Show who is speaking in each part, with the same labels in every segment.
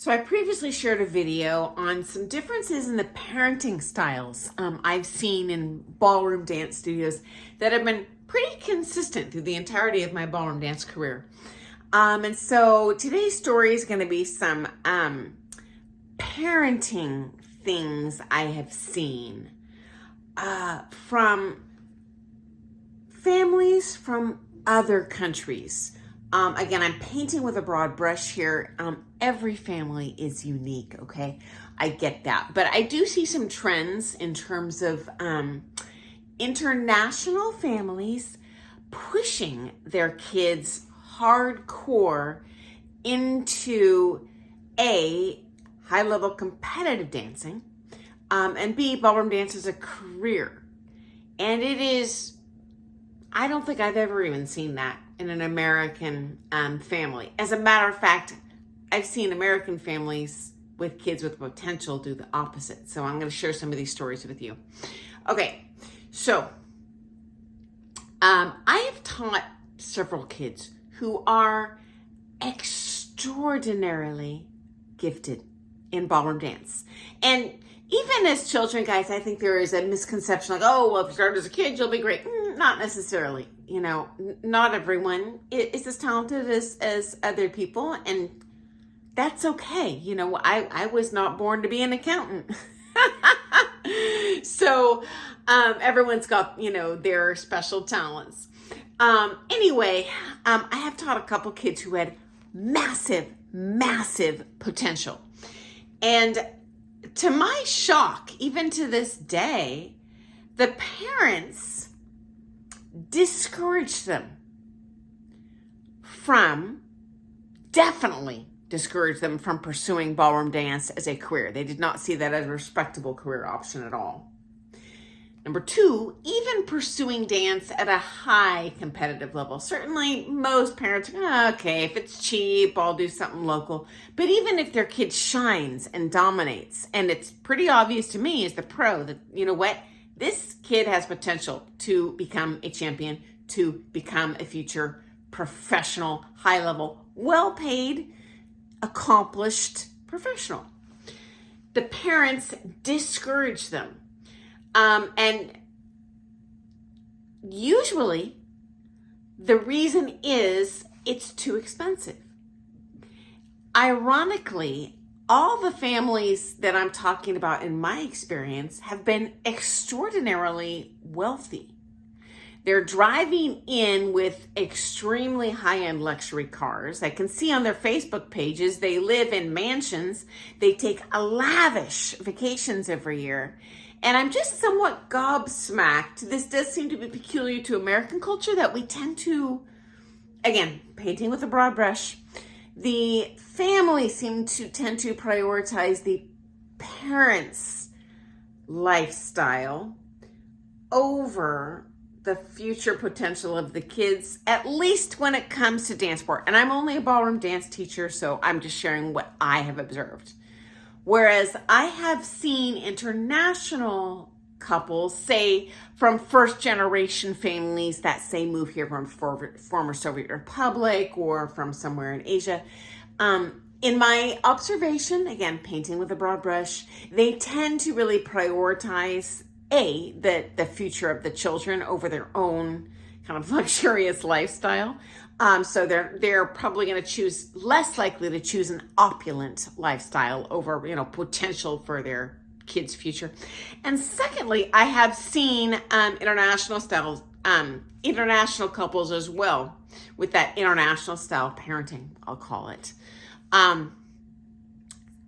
Speaker 1: So I previously shared a video on some differences in the parenting styles I've seen in ballroom dance studios that have been pretty consistent through the entirety of my ballroom dance career. And so today's story is going to be some parenting things I have seen from families from other countries. Again, I'm painting with a broad brush here. Every family is unique, okay? I get that. But I do see some trends in terms of international families pushing their kids hardcore into A, high-level competitive dancing, and B, ballroom dance as a career. And it is, I don't think I've ever even seen that in an American family. As a matter of fact, I've seen American families with kids with potential do the opposite. So I'm going to share some of these stories with you. Okay, so I have taught several kids who are extraordinarily gifted in ballroom dance. And even as children, guys, I think there is a misconception like, oh, well, if you start as a kid, you'll be great. Not necessarily. You know, not everyone is as talented as other people, and that's okay. You know, I was not born to be an accountant. So everyone's got, you know, their special talents. Anyway, I have taught a couple kids who had massive potential. And to my shock, even to this day, the parents discouraged them definitely discouraged them from pursuing ballroom dance as a career. They did not see that as a respectable career option at all. Number two, even pursuing dance at a high competitive level. Certainly most parents are, okay, if it's cheap, I'll do something local. But even if their kid shines and dominates, and it's pretty obvious to me as the pro that, you know what, this kid has potential to become a champion, to become a future professional, high-level, well-paid, accomplished professional. The parents discourage them. And usually the reason is it's too expensive. Ironically, all the families that I'm talking about in my experience have been extraordinarily wealthy. They're driving in with extremely high-end luxury cars. I can see on their Facebook pages, they live in mansions. They take lavish vacations every year. And I'm just somewhat gobsmacked. This does seem to be peculiar to American culture that we tend to, again, painting with a broad brush, the family tend to prioritize the parents' lifestyle over the future potential of the kids, at least when it comes to dance sport. And I'm only a ballroom dance teacher, so I'm just sharing what I have observed. Whereas I have seen international couples, say from first generation families that say move here from former Soviet Republic or from somewhere in Asia. In my observation, again, painting with a broad brush, they tend to really prioritize the future of the children over their own kind of luxurious lifestyle. So they're probably going to choose, less likely to choose an opulent lifestyle over, you know, potential for their kids' future. And secondly, I have seen international couples as well with that international style parenting, I'll call it,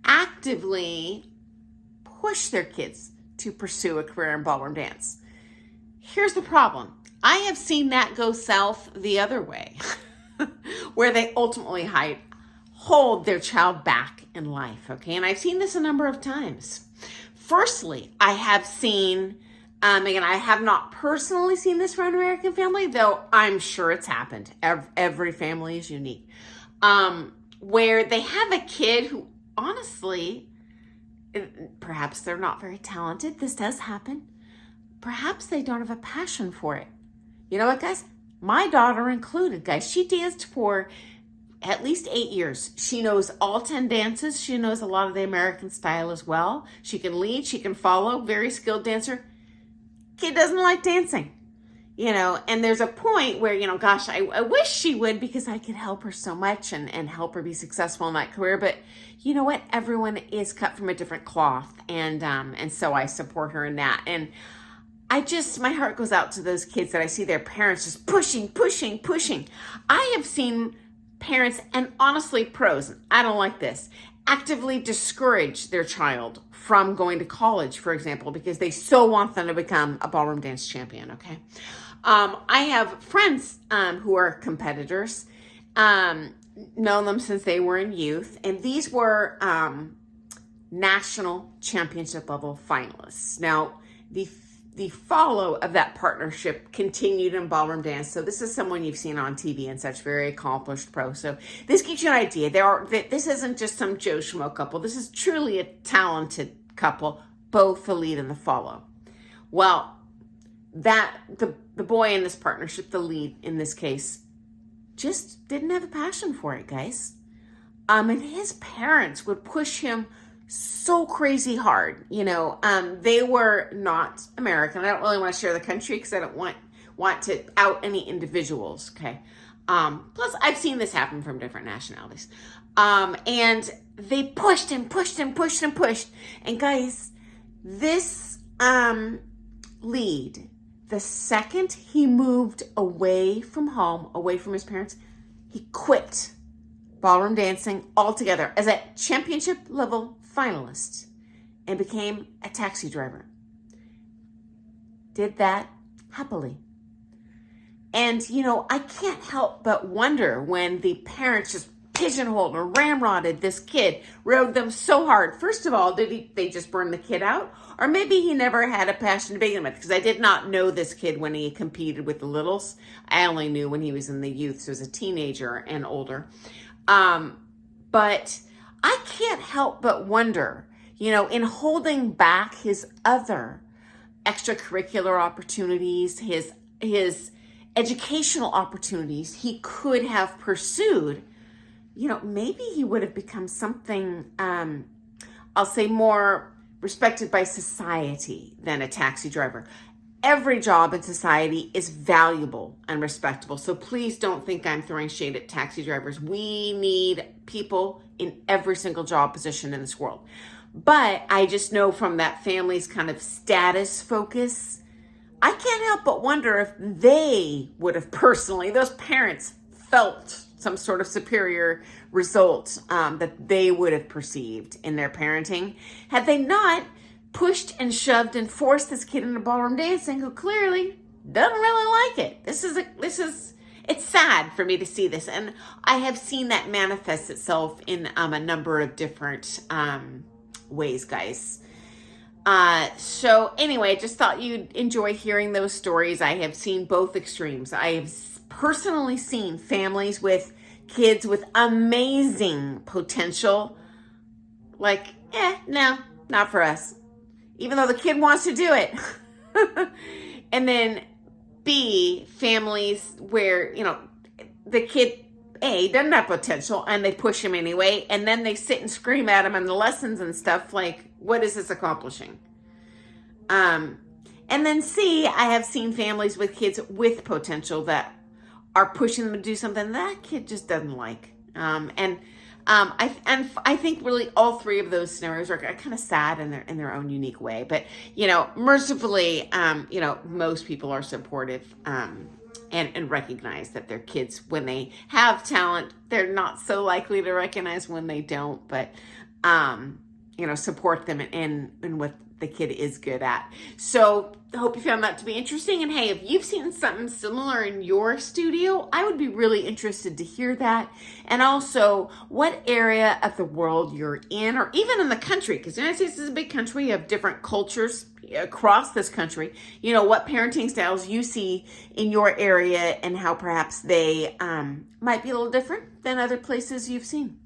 Speaker 1: actively push their kids to pursue a career in ballroom dance. Here's the problem. I have seen that go south the other way, where they ultimately hold their child back in life, okay? And I've seen this a number of times. Firstly, I have seen, again, I have not personally seen this for an American family, though I'm sure it's happened. Every family is unique. Where they have a kid who, honestly, perhaps they're not very talented. This does happen. Perhaps they don't have a passion for it. You know what, guys? My daughter included, guys. She danced for at least 8 years. She knows all 10 dances. She knows a lot of the American style as well. She can lead, she can follow, very skilled dancer. Kid doesn't like dancing, and there's a point where, gosh, I wish she would, because I could help her so much and help her be successful in that career. But you know what? Everyone is cut from a different cloth. And so I support her in that. And my heart goes out to those kids that I see their parents just pushing. I have seen parents, and honestly pros, I don't like this, actively discourage their child from going to college, for example, because they so want them to become a ballroom dance champion, okay? I have friends who are competitors, known them since they were in youth, and these were national championship level finalists. Now, the follow of that partnership continued in ballroom dance. So this is someone you've seen on TV and such, very accomplished pro. So this gives you an idea. This isn't just some Joe Schmo couple. This is truly a talented couple, both the lead and the follow. Well, the boy in this partnership, the lead in this case, just didn't have a passion for it, guys. And his parents would push him so crazy hard. They were not American. I don't really want to share the country because I don't want to out any individuals, okay? Plus, I've seen this happen from different nationalities. And they pushed and pushed and pushed and pushed. And guys, this lead, the second he moved away from home, away from his parents, he quit ballroom dancing altogether as a championship level finalist and became a taxi driver. Did that happily. And, I can't help but wonder when the parents just pigeonholed or ramrodded this kid, rode them so hard. First of all, they just burn the kid out? Or maybe he never had a passion to begin with, because I did not know this kid when he competed with the littles. I only knew when he was in the youth, so as a teenager and older. But I can't help but wonder, in holding back his other extracurricular opportunities, his educational opportunities he could have pursued, maybe he would have become something, I'll say, more respected by society than a taxi driver. Every job in society is valuable and respectable. So please don't think I'm throwing shade at taxi drivers. We need people in every single job position in this world. But I just know from that family's kind of status focus, I can't help but wonder if they would have personally, those parents, felt some sort of superior result that they would have perceived in their parenting had they not pushed and shoved and forced this kid into ballroom dancing, who clearly doesn't really like it. It's sad for me to see this. And I have seen that manifest itself in a number of different ways, guys. So anyway, I just thought you'd enjoy hearing those stories. I have seen both extremes. I have personally seen families with kids with amazing potential, like, no, not for us, even though the kid wants to do it. And then B, families where, the kid, A, doesn't have potential and they push him anyway. And then they sit and scream at him in the lessons and stuff like, what is this accomplishing? And then C, I have seen families with kids with potential that are pushing them to do something that kid just doesn't like. I think really all three of those scenarios are kind of sad in their own unique way. But, mercifully, most people are supportive and recognize that their kids, when they have talent, they're not so likely to recognize when they don't. But, support them in what the kid is good at. So I hope you found that to be interesting. And hey, if you've seen something similar in your studio, I would be really interested to hear that. And also what area of the world you're in, or even in the country, because the United States is a big country. You have different cultures across this country. What parenting styles you see in your area and how perhaps they might be a little different than other places you've seen.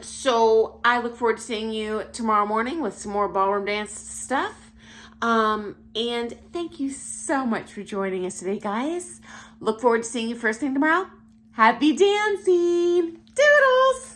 Speaker 1: So I look forward to seeing you tomorrow morning with some more ballroom dance stuff. And thank you so much for joining us today, guys. Look forward to seeing you first thing tomorrow. Happy dancing! Doodles!